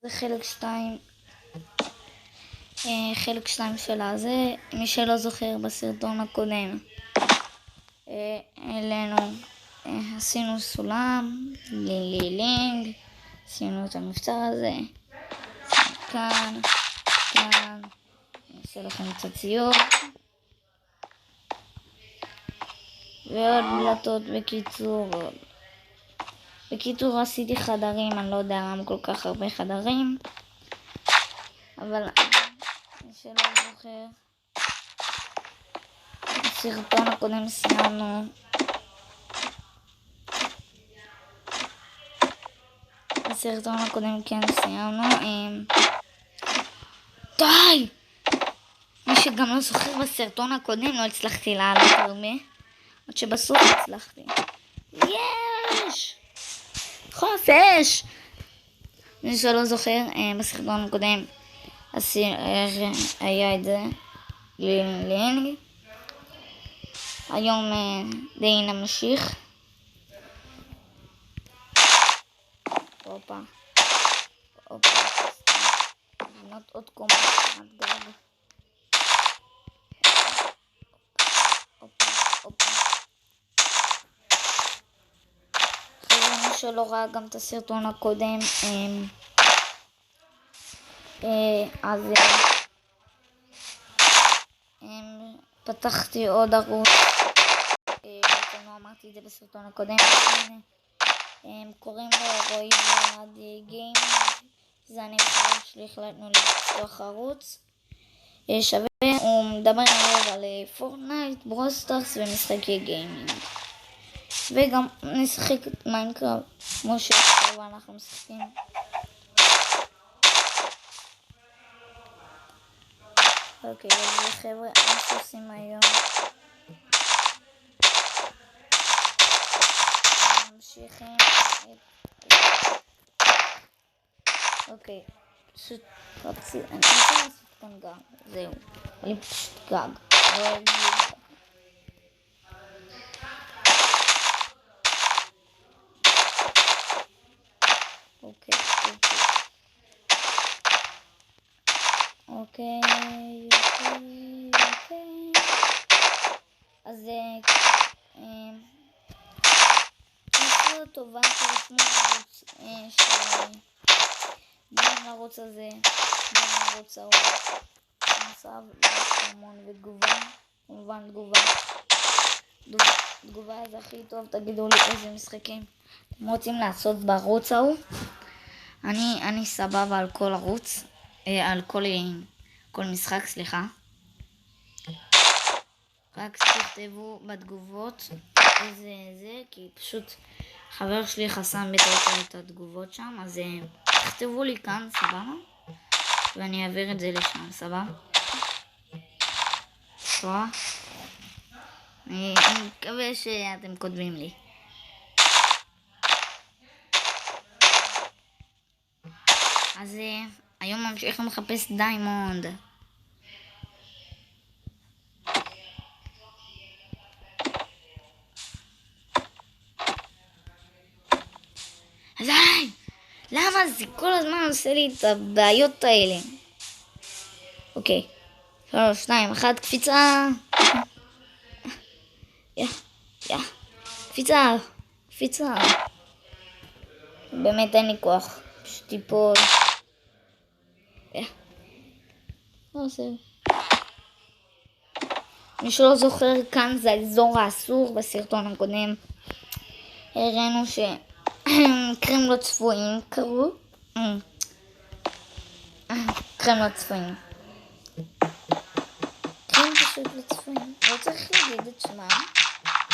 זה חלק 2. חלק 2 של הזה. מי שלא זוכר, בסרטון הקודם אלינו עשינו סולם לינג, עשינו את המבצע הזה כאן, אני אעשה לכם קצת ציור ועוד דלתות. בקיצור עשיתי חדרים, אני לא יודע למה כל כך הרבה חדרים, אבל מי שלא זוכר, בסרטון הקודם סיימנו די! מי שגם לא זוכר, בסרטון הקודם לא הצלחתי לעלות הרבה, עד שבסוף הצלחתי. יש! חופש! מי שלא זוכר, בסרטון הקודם היה את זה לינג. היום די נמשיך. הופה. לבנות עוד קומה. הופה. חבר'ה, מי שלא ראה גם את הסרטון הקודם, אז פתחתי עוד ערוץ, לא אמרתי את זה בסרטון הקודם, קוראים לו רועי ולד גיימינג. זה אני וחבר שלי החלטנו לפתוח ערוץ שווה. הוא מדבר על פורטנייט, ברול סטארס ומשחקי גיימינג, וגם נשחק את מיינקראפט כמו שעכשיו אנחנו משחקים. אוקיי, אז חבר'ה, מה שעושים היום, ממשיכים אוקיי, פשוט רציתי, אני רוצה לעשות כאן גג, זהו, אני פשוט גג, אוקיי. אז תעשו טובה תרשמו גם לערוץ הזה, גם לערוץ ההוא, נוסף המון ותגובה, כמובן תגובה זה הכי טוב. תגידו לי איזה משחקים אתם רוצים לעשות בערוץ ההוא, אני סבבה על כל ערוץ, על כל משחק, סליחה. רק תכתבו בתגובות איזה זה, כי פשוט חבר שלי חסם בטעות את התגובות שם, אז תכתבו לי כאן, סבבה? ואני אעביר את זה לשם, סבבה? טוב? אני מקווה שאתם כותבים לי. אז היום ממשיך לחפש דיימונד. די! למה זה כל הזמן עושה לי את הבעיות האלה? אוקיי, 3, 2, 1, קפיצה. קפיצה. באמת אין לי כוח, פשוט טיפול. מי שלא זוכר, כאן זה האזור האסור. בסרטון הקודם הראינו קרם לא צפויים קראו. קרם לא צפויים. קרם פשוט לא צפויים. לא צריך להגיד את שמם.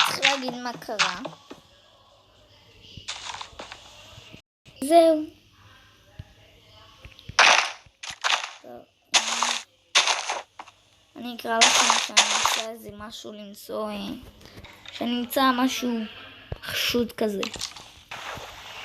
צריך להגיד מה קרה. זהו. אני אקרא לכם שאני אמצא איזה משהו למצוא. שאני אמצא משהו חשוד כזה.